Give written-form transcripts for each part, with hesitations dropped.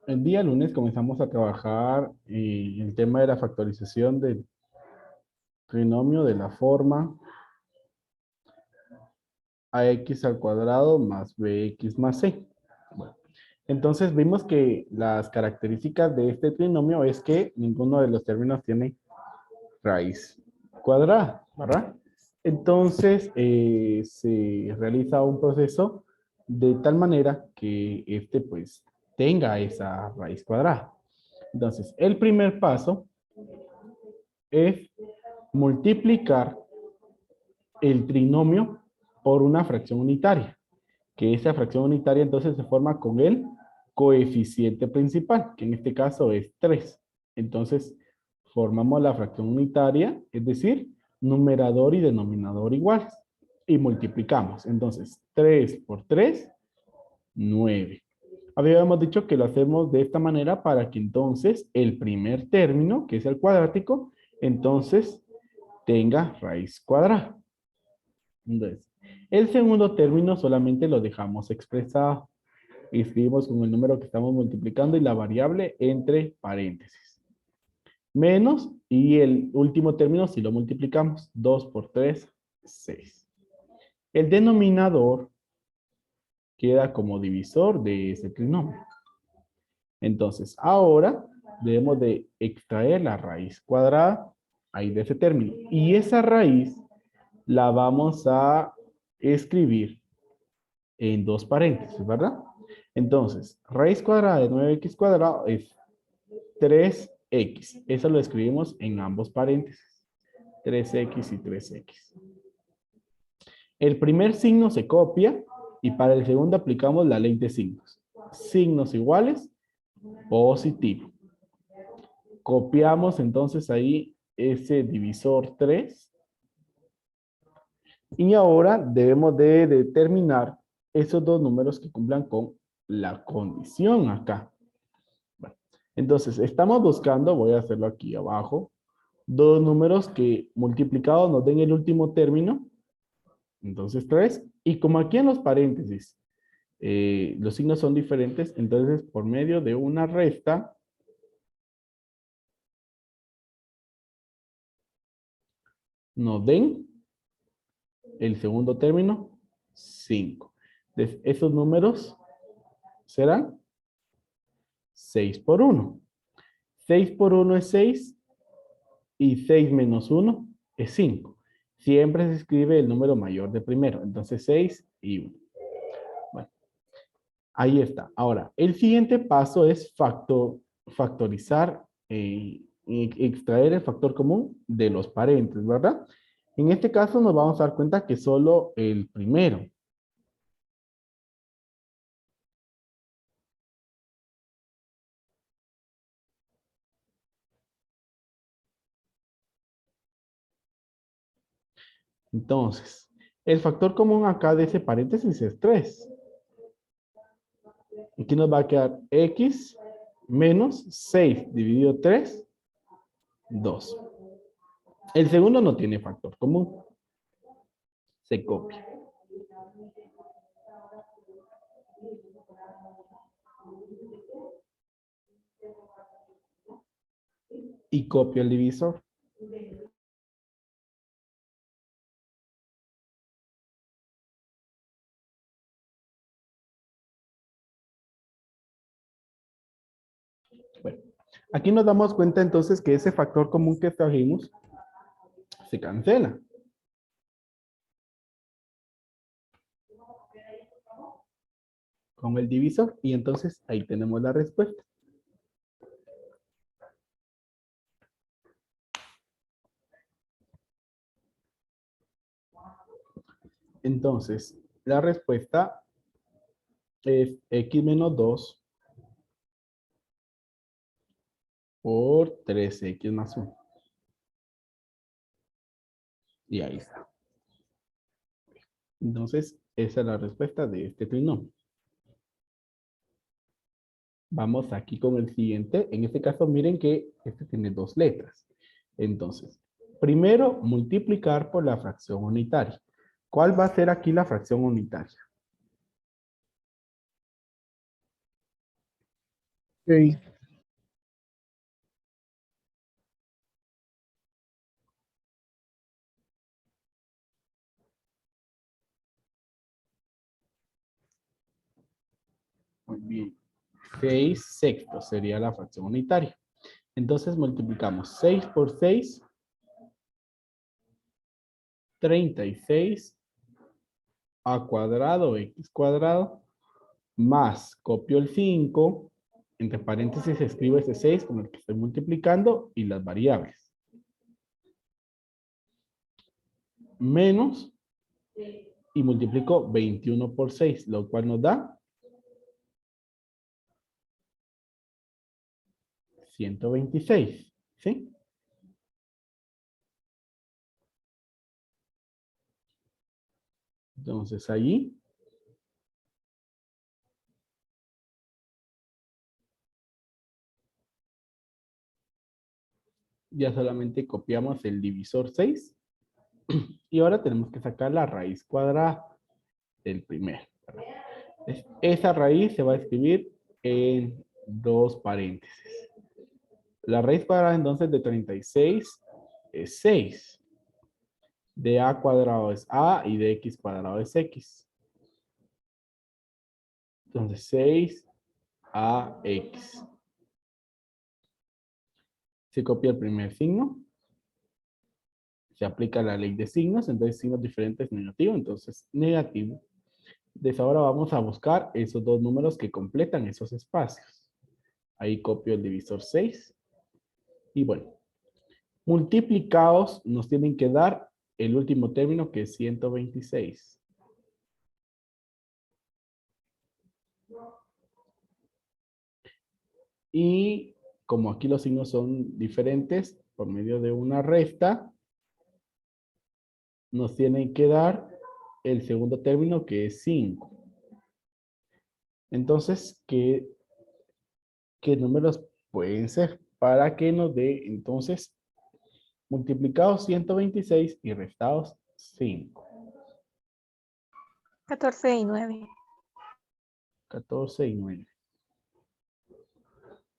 El día lunes comenzamos a trabajar el tema de la factorización del trinomio de la forma ax al cuadrado más bx más c. Bueno, entonces vimos que las características de este trinomio es que ninguno de los términos tiene raíz cuadrada, ¿verdad? Entonces se realiza un proceso de tal manera que este pues tenga esa raíz cuadrada. Entonces, el primer paso es multiplicar el trinomio por una fracción unitaria, que esa fracción unitaria entonces se forma con el coeficiente principal, que en este caso es 3. Entonces, formamos la fracción unitaria, es decir, numerador y denominador iguales, y multiplicamos. Entonces, 3 por 3, 9. Habíamos dicho que lo hacemos de esta manera para que entonces el primer término, que es el cuadrático, entonces tenga raíz cuadrada. Entonces, el segundo término solamente lo dejamos expresado. Escribimos con el número que estamos multiplicando y la variable entre paréntesis. Menos, y el último término si lo multiplicamos, 2 por 3, 6. El denominador queda como divisor de ese trinomio. Entonces, ahora debemos de extraer la raíz cuadrada ahí de ese término. Y esa raíz la vamos a escribir en dos paréntesis, ¿verdad? Entonces, raíz cuadrada de 9x cuadrado es 3x. Eso lo escribimos en ambos paréntesis. 3x y 3x. El primer signo se copia y para el segundo aplicamos la ley de signos. Signos iguales, positivo. Copiamos entonces ahí ese divisor 3 y ahora debemos de determinar esos dos números que cumplan con la condición acá. Bueno, entonces estamos buscando, voy a hacerlo aquí abajo, dos números que multiplicados nos den el último término, entonces 3, y como aquí en los paréntesis los signos son diferentes, entonces por medio de una resta nos den el segundo término, 5. Entonces, esos números serán 6 por 1. 6 por 1 es 6 y 6 menos 1 es 5. Siempre se escribe el número mayor de primero. Entonces 6 y 1. Bueno, ahí está. Ahora, el siguiente paso es factorizar y extraer el factor común de los paréntesis, ¿verdad? En este caso nos vamos a dar cuenta que solo el primero. Entonces, el factor común acá de ese paréntesis es 3. Aquí nos va a quedar x menos 6 dividido 3, 2. El segundo no tiene factor común. Se copia. Y copio el divisor. Bueno, aquí nos damos cuenta entonces que ese factor común que trajimos se cancela. Con el divisor y entonces ahí tenemos la respuesta. Entonces, la respuesta es x menos 2 por 3x más 1. Y ahí está. Entonces, esa es la respuesta de este trinomio. Vamos aquí con el siguiente. En este caso, miren que este tiene dos letras. Entonces, primero, multiplicar por la fracción unitaria. ¿Cuál va a ser aquí la fracción unitaria? Ok. Muy bien. 6 sextos sería la fracción unitaria. Entonces multiplicamos 6 por 6, 36 a cuadrado x cuadrado, más copio el 5, entre paréntesis escribo ese 6 con el que estoy multiplicando y las variables. Menos, y multiplico 21 por 6, lo cual nos da 126, ¿sí? Entonces allí ya solamente copiamos el divisor 6 y ahora tenemos que sacar la raíz cuadrada del primero. Esa raíz se va a escribir en dos paréntesis. La raíz cuadrada entonces de 36 es 6. De a cuadrado es a y de x cuadrado es x. Entonces 6ax. Se copia el primer signo. Se aplica la ley de signos. Entonces signos diferentes negativo. Entonces negativo. Desde ahora vamos a buscar esos dos números que completan esos espacios. Ahí copio el divisor 6. Y bueno, multiplicados nos tienen que dar el último término que es 126. Y como aquí los signos son diferentes, por medio de una resta, nos tienen que dar el segundo término que es 5. Entonces, ¿qué números pueden ser? Para que nos dé, entonces, multiplicados 126 y restados 5. 14 y 9. 14 y 9.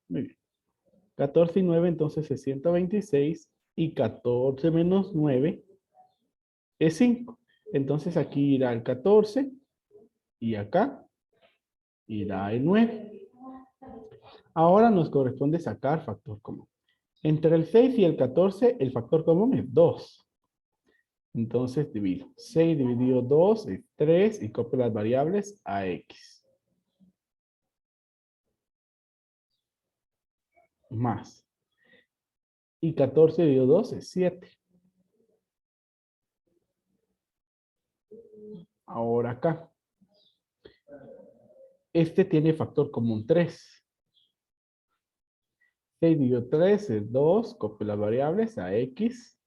Muy bien. 14 y 9 entonces es 126 y 14 menos 9 es 5. Entonces aquí irá el 14 y acá irá el 9. Ahora nos corresponde sacar factor común. Entre el 6 y el 14 el factor común es 2. Entonces divido. 6 dividido 2 es 3 y copio las variables a x. Más. Y 14 dividido 2 es 7. Ahora acá. Este tiene factor común 3. 6 dividido 3 es 2. Copio las variables a x.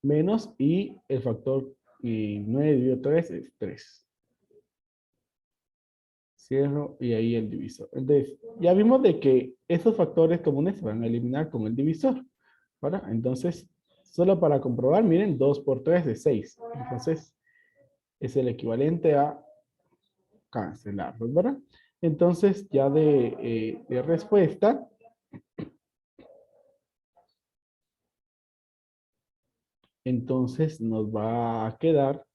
Menos y el factor 9 dividido 3 es 3. Cierro y ahí el divisor. Entonces, ya vimos de que esos factores comunes se van a eliminar con el divisor. ¿Verdad? Entonces, solo para comprobar, miren, 2 por 3 es 6. Entonces, es el equivalente a cancelarlos, ¿verdad? Entonces, ya de respuesta, entonces nos va a quedar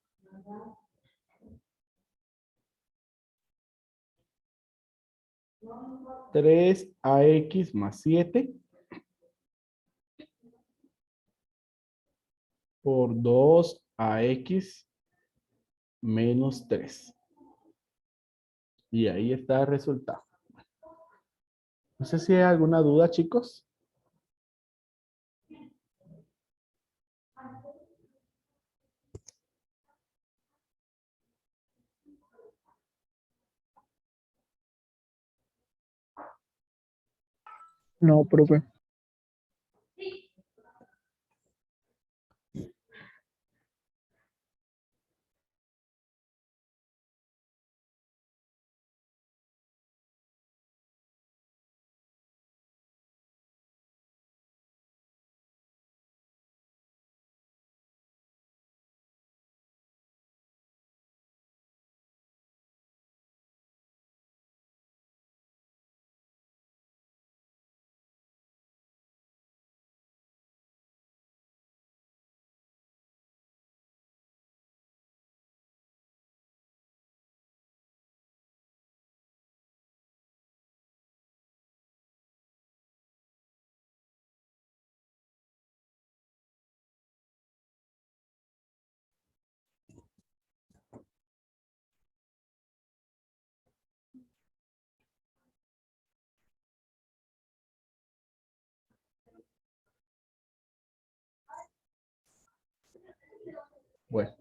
3ax más 7 por 2ax menos 3. Y ahí está el resultado. No sé si hay alguna duda, chicos. No, profe. Bueno,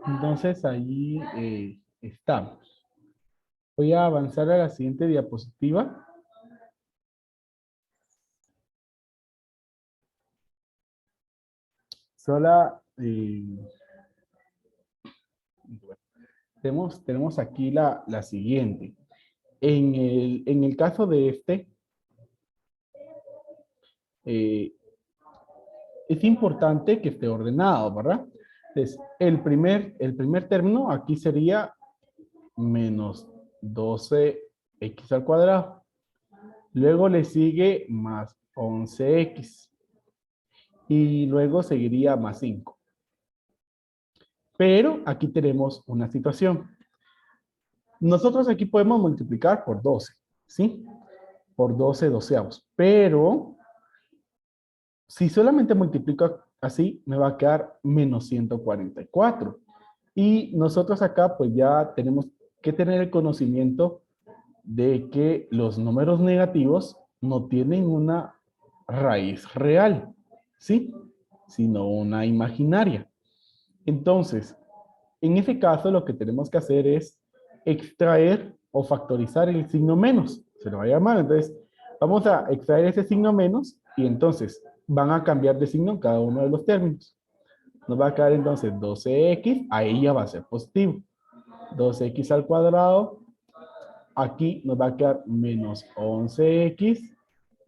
entonces ahí estamos. Voy a avanzar a la siguiente diapositiva. Sola, bueno, tenemos aquí la siguiente. En el caso de este, eh, es importante que esté ordenado, ¿verdad? Entonces, el primer término aquí sería menos 12x al cuadrado. Luego le sigue más 11x. Y luego seguiría más 5. Pero aquí tenemos una situación. Nosotros aquí podemos multiplicar por 12, ¿sí? Por 12 doceavos. Pero si solamente multiplico así, me va a quedar menos 144. Y nosotros acá pues ya tenemos que tener el conocimiento de que los números negativos no tienen una raíz real, ¿sí? Sino una imaginaria. Entonces, en ese caso lo que tenemos que hacer es extraer o factorizar el signo menos. Se lo va a llamar. Entonces, vamos a extraer ese signo menos y entonces van a cambiar de signo cada uno de los términos. Nos va a quedar entonces 12x, ahí ya va a ser positivo. 12x al cuadrado, aquí nos va a quedar menos 11x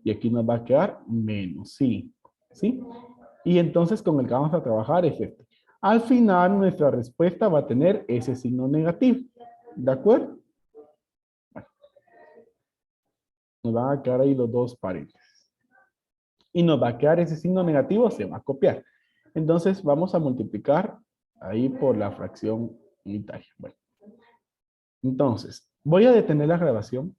y aquí nos va a quedar menos 5. ¿Sí? Y entonces con el que vamos a trabajar es este. Al final nuestra respuesta va a tener ese signo negativo. ¿De acuerdo? Bueno, nos van a quedar ahí los dos paréntesis. Y nos va a quedar ese signo negativo, se va a copiar. Entonces vamos a multiplicar ahí por la fracción unitaria. Bueno, entonces voy a detener la grabación.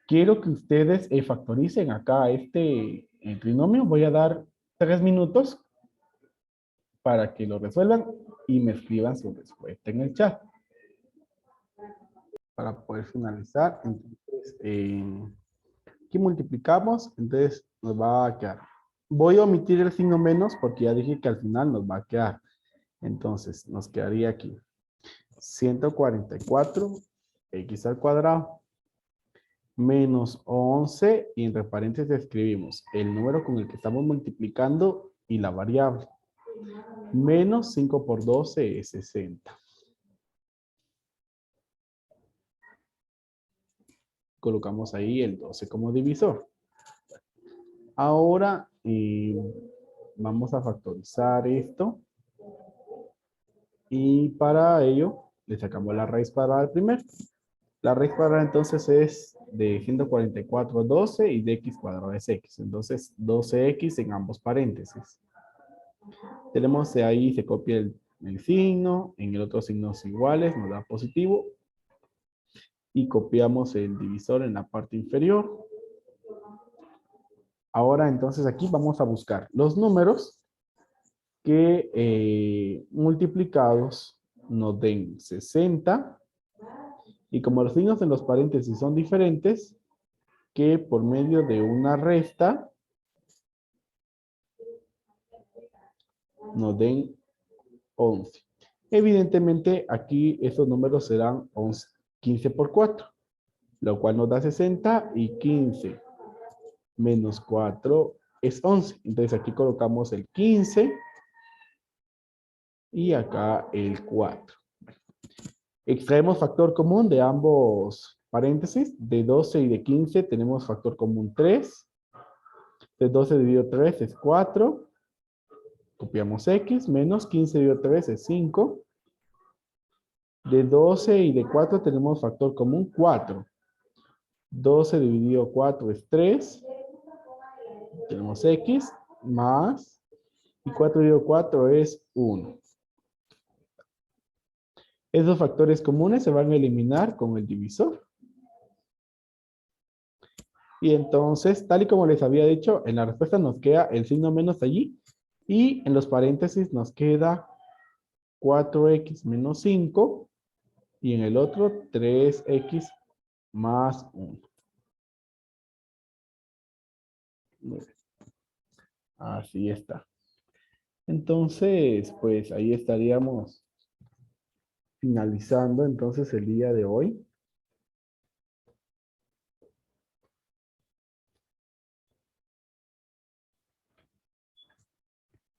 Quiero que ustedes factoricen acá este trinomio. Voy a dar 3 minutos para que lo resuelvan y me escriban su respuesta en el chat para poder finalizar. Entonces, aquí multiplicamos, entonces nos va a quedar. Voy a omitir el signo menos porque ya dije que al final nos va a quedar. Entonces, nos quedaría aquí 144 x al cuadrado menos 11 y entre paréntesis escribimos el número con el que estamos multiplicando y la variable. Menos 5 por 12 es 60. Colocamos ahí el 12 como divisor. Ahora vamos a factorizar esto. Y para ello le sacamos la raíz cuadrada al primero. La raíz cuadrada entonces es de 144 12 y de x cuadrado es x. Entonces 12x en ambos paréntesis. Tenemos de ahí, se copia el signo, en el otro signos iguales, nos da positivo. Y copiamos el divisor en la parte inferior. Ahora entonces aquí vamos a buscar los números que multiplicados nos den 60. Y como los signos en los paréntesis son diferentes, que por medio de una resta nos den 11. Evidentemente aquí estos números serán 11, 15 por 4, lo cual nos da 60 y 15 menos 4 es 11. Entonces aquí colocamos el 15 y acá el 4. Extraemos factor común de ambos paréntesis. De 12 y de 15 tenemos factor común 3. De 12 dividido 3 es 4. Copiamos x, menos 15 dividido 3 es 5. De 12 y de 4 tenemos factor común 4. 12 dividido 4 es 3. Tenemos x más. Y 4 dividido 4 es 1. Esos factores comunes se van a eliminar con el divisor. Y entonces, tal y como les había dicho, en la respuesta nos queda el signo menos allí. Y en los paréntesis nos queda 4x menos 5. Y en el otro 3x más 1. Así está. Entonces, pues ahí estaríamos finalizando entonces el día de hoy.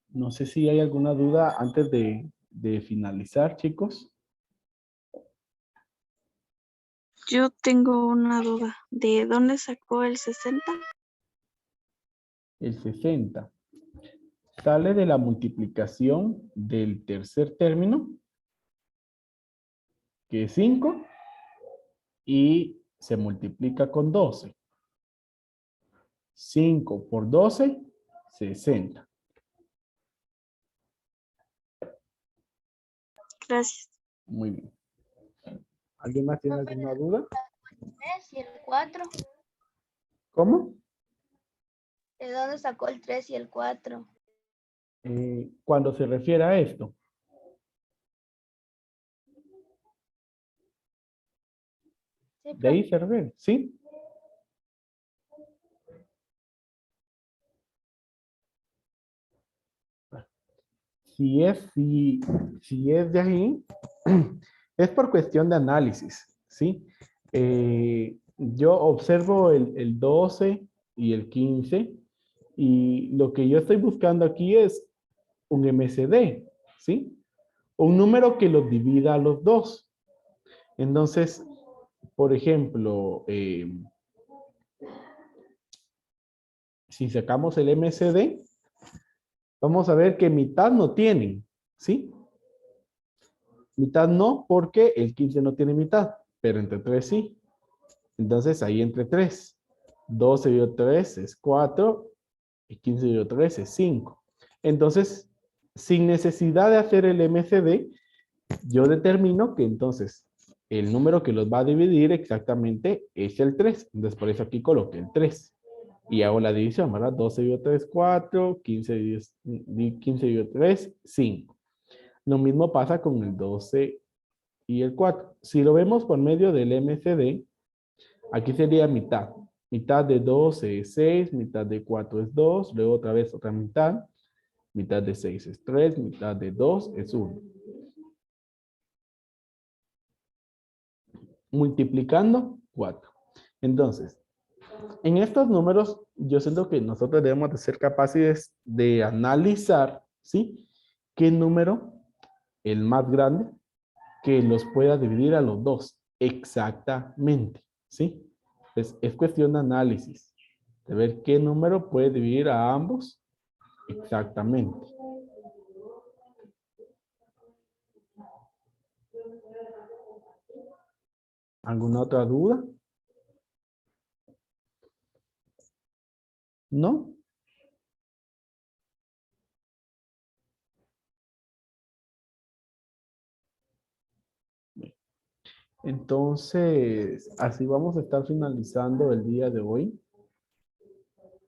No sé si hay alguna duda antes de finalizar, chicos. Yo tengo una duda. ¿De dónde sacó el 60? El 60 sale de la multiplicación del tercer término, que es 5, y se multiplica con 12. 5 por 12, 60. Gracias. Muy bien. ¿Alguien más tiene alguna duda? 3 y el 4. ¿Cómo? ¿De dónde sacó el 3 y el 4? Cuando se refiere a esto. Sí, De ahí se refiere, ¿sí? Si es de ahí, es por cuestión de análisis, ¿sí? Yo observo el 12 y el 15 y lo que yo estoy buscando aquí es un MCD, ¿sí? Un número que los divida a los dos. Entonces, por ejemplo, si sacamos el MCD, vamos a ver que mitad no tienen, ¿sí? Mitad no, porque el 15 no tiene mitad, pero entre 3 sí. Entonces ahí entre 3. 12 dividido 3 es 4 y 15 dividido 3 es 5. Entonces, sin necesidad de hacer el MCD, yo determino que entonces el número que los va a dividir exactamente es el 3. Entonces por eso aquí coloqué el 3. Y hago la división, ¿verdad? 12 dividido 3, 4. 15 dividido 3, 5. Lo mismo pasa con el 12 y el 4. Si lo vemos por medio del MCD, aquí sería mitad. Mitad de 12 es 6, mitad de 4 es 2, luego otra vez otra mitad. Mitad de 6 es 3, mitad de 2 es 1. Multiplicando 4. Entonces, en estos números, yo siento que nosotros debemos de ser capaces de analizar, ¿sí? ¿Qué número, el más grande, que los pueda dividir a los dos? Exactamente, ¿sí? Es cuestión de análisis, de ver qué número puede dividir a ambos exactamente. ¿Alguna otra duda? ¿No? Entonces, así vamos a estar finalizando el día de hoy.